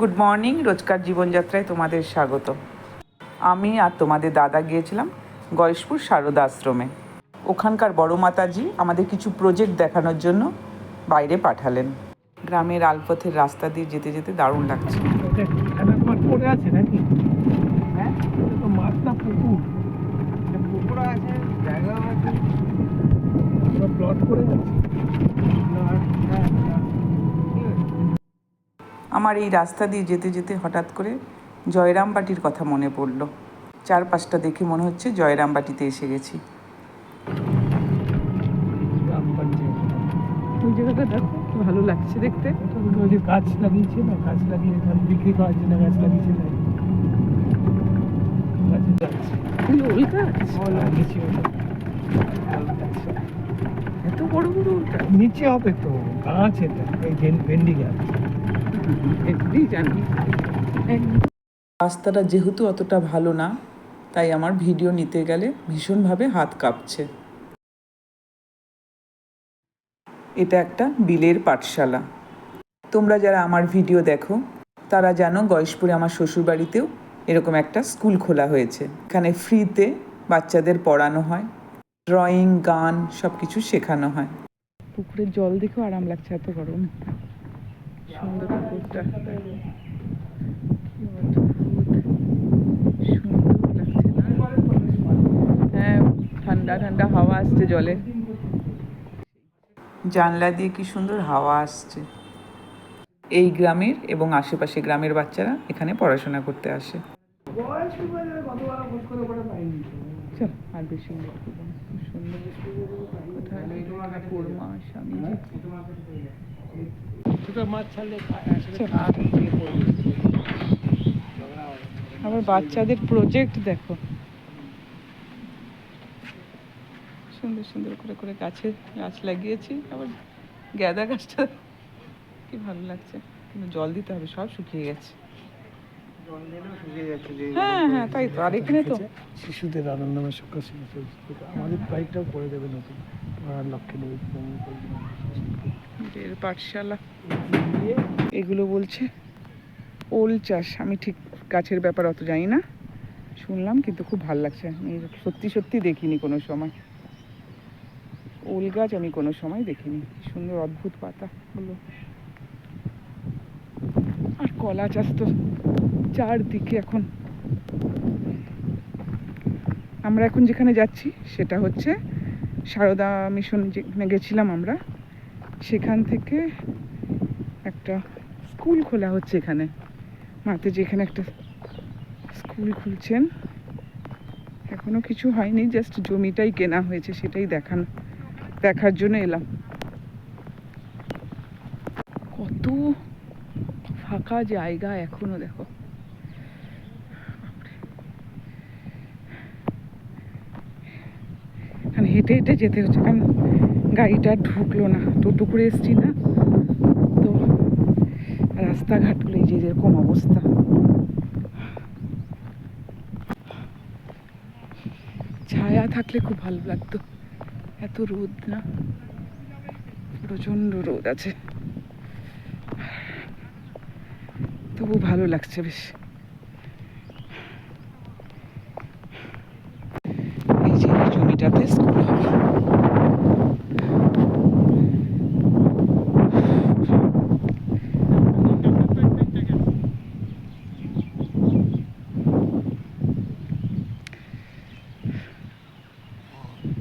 Good morning, রোজকার জীবনযাত্রায় তোমাদের স্বাগত। আমি আর তোমাদের দাদা গিয়েছিলাম গয়েশপুর শারদা আশ্রমে। ওখানকার বড় মাতাজি আমাদের কিছু প্রজেক্ট দেখানোর জন্য বাইরে পাঠালেন। গ্রামের আলপথের রাস্তা দিয়ে যেতে যেতে দারুণ লাগছে। পড়ে আছে নাকি? হ্যাঁ, তো মাছ না পুকুর, পুকুর আছে, জায়গা আছে, প্লট করে আছে। আমার এই রাস্তা দিয়ে যেতে যেতে হঠাৎ করে জয়রামবাটির কথা মনে পড়ল। চারপাশটা দেখে মনে হচ্ছে জয়রামবাটিতে এসে গেছি। ওই জায়গাটা দেখো, ভালো লাগছে দেখতে। ওই যে গাছ লাগিয়েছে না, গাছ লাগিয়ে বিক্রি করার জন্য গাছ লাগিয়েছে না, ওল গাছ লাগিয়েছে। এত বড় বড় ওলটা নিচে হবে তো গাছ, এটা এই ভেন্ডি গাছ। এমনি জানি। রাস্তাটা যেহেতু অতটা ভালো না, তাই আমার ভিডিও নিতে গেলে ভীষণভাবে হাত কাঁপছে। এটা একটা বিলের পাঠশালা। তোমরা যারা আমার ভিডিও দেখো তারা জানো গয়েশপুরে আমার শ্বশুরবাড়িতেও এরকম একটা স্কুল খোলা হয়েছে। এখানে ফ্রিতে বাচ্চাদের পড়ানো হয়, ড্রয়িং, গান সব কিছু শেখানো হয়। পুকুরের জল দেখেও আরাম লাগছে, এত গরম। সুন্দর পুকুরটা, সুন্দর লাগছে না? হ্যাঁ, ঠান্ডা ঠান্ডা হাওয়া আসছে জলে। জানলা দিয়ে কি সুন্দর হাওয়া আসছে। এই গ্রামের এবং আশেপাশে গ্রামের বাচ্চারা এখানে পড়াশোনা করতে আসে। চল, আর বেশি সুন্দর ঠাকুর মা স্বামীজি। আবার বাচ্চাদের প্রজেক্ট দেখো, সুন্দর সুন্দর করে করে গাছ লাগিয়েছি। আবার গ্যাদা গাছটা কি ভালো লাগছে, কিন্তু জল দিতে হবে, সব শুকিয়ে গেছে। হ্যাঁ হ্যাঁ, তাই তো। আর এখানে তো শিশুদের আনন্দময় সকাল আমাদের বাইকটাও করে দেবে নতুন লক্ষ্যে পাঠশালা। এগুলো বলছে ওল চাষ। আমি ঠিক গাছের ব্যাপার অত জানি না, শুনলাম, কিন্তু খুব ভালো লাগছে। আমি সত্যি সত্যি দেখিনি কোনো সময় ওল গাছ, আমি কোনো সময় দেখিনি। সুন্দর অদ্ভুত পাতা হলো। আর কলা চাষ তো চারদিকে এখন। আমরা এখন যেখানে যাচ্ছি সেটা হচ্ছে সারদা মিশন, যেখানে গেছিলাম আমরা, সেখান থেকে একটা স্কুল খোলা হচ্ছে এখানে। মাতে যেখানে একটা স্কুল খুলছেন, এখনো কিছু হয়নি, জাস্ট জমিটাই কেনা হয়েছে, সেটাই দেখার জন্য এলাম। কত ফাঁকা জায়গা এখনো, দেখো। হেঁটে হেঁটে যেতে হচ্ছে, কারণ গাড়িটা ঢুকলো না, টোটো করে এসছি না তো। রাস্তাঘাটগুলো এই যে যেরকম অবস্থা, ছায়া থাকলে খুব ভালো লাগতো। এত রোদ না, প্রচন্ড রোদ আছে, তবু ভালো লাগছে বেশ। এই যে জমিটাতে স্কুল হবে।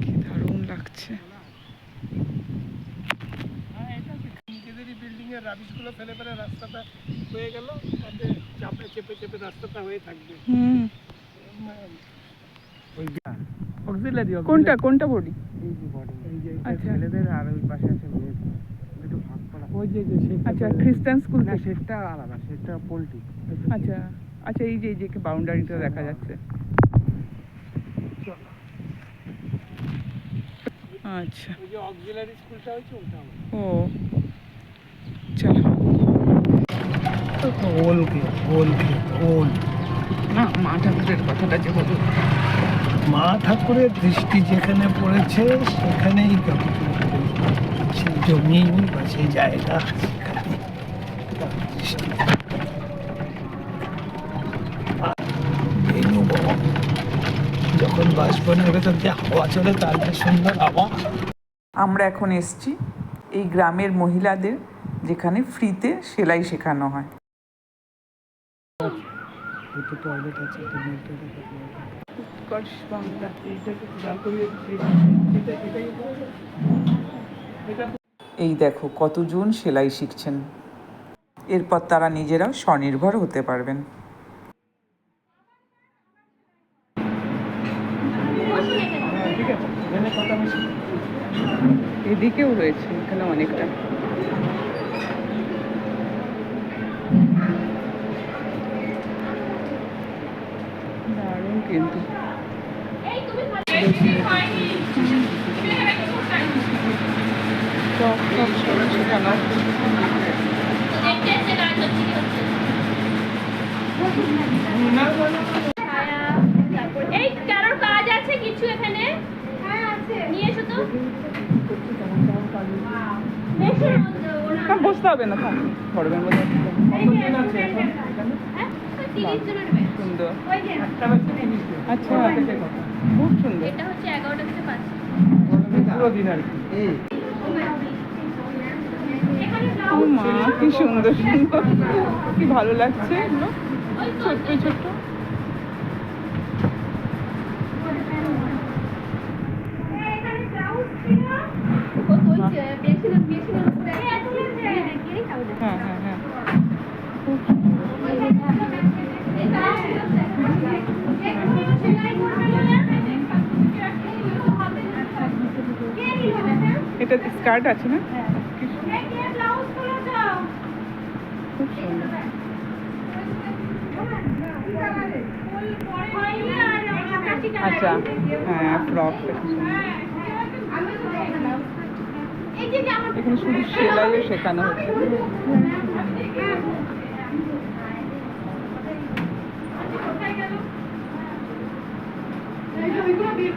কি দারুণ লাগছে। নিজেদেরই বিল্ডিং এর রাবিশগুলো ফেলে ফেলে রাস্তাটা হয়ে গেল, তাদের চাপে চেপে চেপে রাস্তাটা হয়ে থাকবে। কোনটা কোনটা বডি? এই যে আচ্ছা, ছেলেদের আর ওই পাশে আছে মেয়েদের, একটু ভাগ করা। ওই যে আচ্ছা, খ্রিস্টান স্কুল। না, সেটা আলাদা, সেটা পোল্ট্রি। আচ্ছা আচ্ছা, এই যে বাউন্ডারিটা দেখা যাচ্ছে। আচ্ছা, ওই যে অক্সিলারি স্কুলটা হচ্ছে ওটা। ও চলো। ওল না, মা ঠাকুরের কথাটা যে বলো। মা ঠাকুরের দৃষ্টি যেখানে পড়েছে সেখানেই সেই জমি বা সেই জায়গা, সেখানে তার দৃষ্টি। বনের ভেতর দিয়ে হাওয়া চলে, তার যে সুন্দর হাওয়া। আমরা এখন এসছি এই গ্রামের মহিলাদের যেখানে ফ্রিতে সেলাই শেখানো হয়। দুটো টয়লেট আছে, একটা মেল টয়লেট, উৎকর্ষ বাংলা। এই দেখো কতজন সেলাই শিখছেন, এরপর তারা নিজেরাও স্বনির্ভর হতে পারবেন। ঠিক আছে, এখানে কথা বেশি। এদিকেও রয়েছে, এখানে অনেকটা। দারুণ কিন্তু। সব সব সব শেখানো হচ্ছে। এই কারোর কাজ আছে কিছু এখানে? হ্যাঁ আছে, নিয়ে এসো তো। না, বসতে হবে না, থাক করবেন বোধ হয়। হ্যাঁ, 30 জনের ব্যাচ। সুন্দর, ওই যে আচ্ছা, খুব সুন্দর। এটা হচ্ছে 11টা থেকে 5। পুরো দিন আর কি। এখানে ও মা, কি সুন্দর সুন্দর, কি ভালো লাগছে এগুলো, ওই তো ছোট্ট ছোট্ট। এখানে ব্লাউজ ছিল। ও তো ওই যে মেশিনের উপরে গিয়ে খাও না। হ্যাঁ হ্যাঁ হ্যাঁ, খুব এটা স্কার্ট আছে না, কি সুন্দর, খুব সুন্দর। আচ্ছা, হ্যাঁ, ফ্রক এখানে শুধু সেলাইও শেখানো হচ্ছে।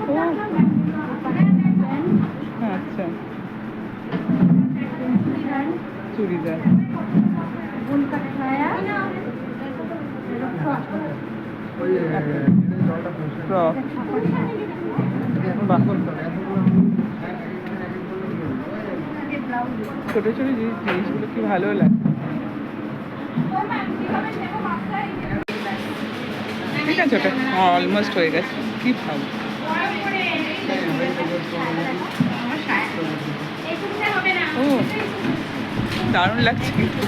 ও, আচ্ছা, চুড়িদার, ফ্রক, বাহ, ছোট ছোট জিনিসগুলো কি ভালো লাগে। ঠিক আছে, ওটা অলমোস্ট হয়ে গেছে, কি ভালো। ও, দারুণ লাগছে কিন্তু।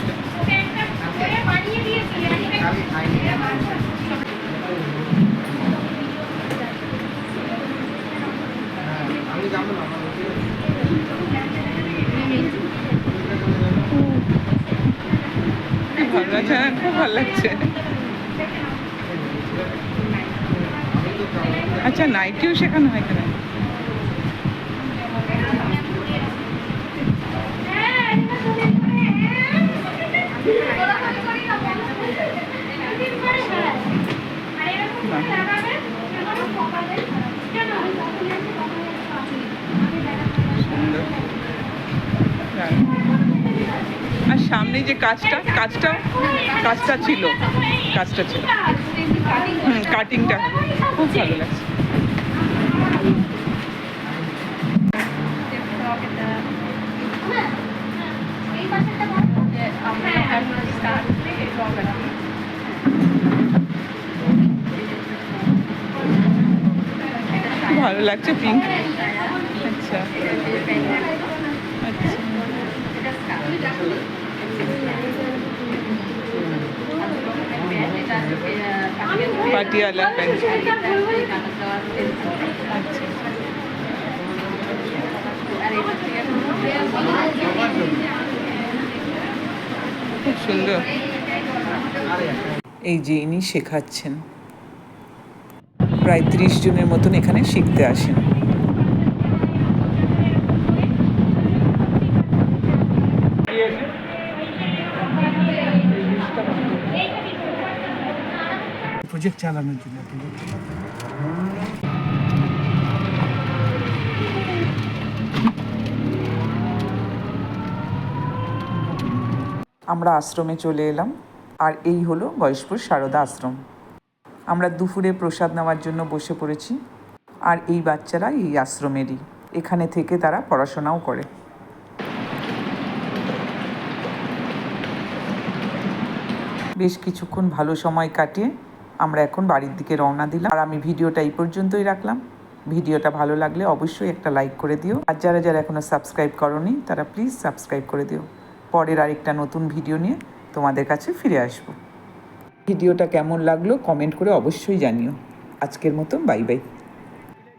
কি ভালো লাগছে, হ্যাঁ, খুব ভালো লাগছে। আচ্ছা, নাইটিও শেখানো হয় এখানে। সুন্দর, দারুণ। আর সামনে যে কাজটা ছিল, কাটিংটা খুব ভালো লাগছে। খুব ভালো লাগছে, পিঙ্ক। আচ্ছা আচ্ছা, পাটিয়ালা প্যান্ট। আচ্ছা, খুব সুন্দর। এই যে ইনি শেখাচ্ছেন, প্রায় 30 জনের মতন এখানে শিখতে আসেন। প্রজেক্ট চালানোর জন্য। আমরা আশ্রমে চলে এলাম, আর এই হলো গয়েশপুর সারদা আশ্রম। আমরা দুপুরে প্রসাদ নেওয়ার জন্য বসে পড়েছি। আর এই বাচ্চারা এই আশ্রমেরই, এখানে থেকে তারা পড়াশোনাও করে। বেশ কিছুক্ষণ ভালো সময় কাটিয়ে আমরা এখন বাড়ির দিকে রওনা দিলাম। আর আমি ভিডিওটা এই পর্যন্তই রাখলাম। ভিডিওটা ভালো লাগলে অবশ্যই একটা লাইক করে দিও, আর যারা যারা এখনও সাবস্ক্রাইব করোনি তারা প্লিজ সাবস্ক্রাইব করে দিও। পরের আরেকটা নতুন ভিডিও নিয়ে তোমাদের কাছে ফিরে আসবো। ভিডিওটা কেমন লাগলো কমেন্ট করে অবশ্যই জানিও। আজকের মতো বাই বাই।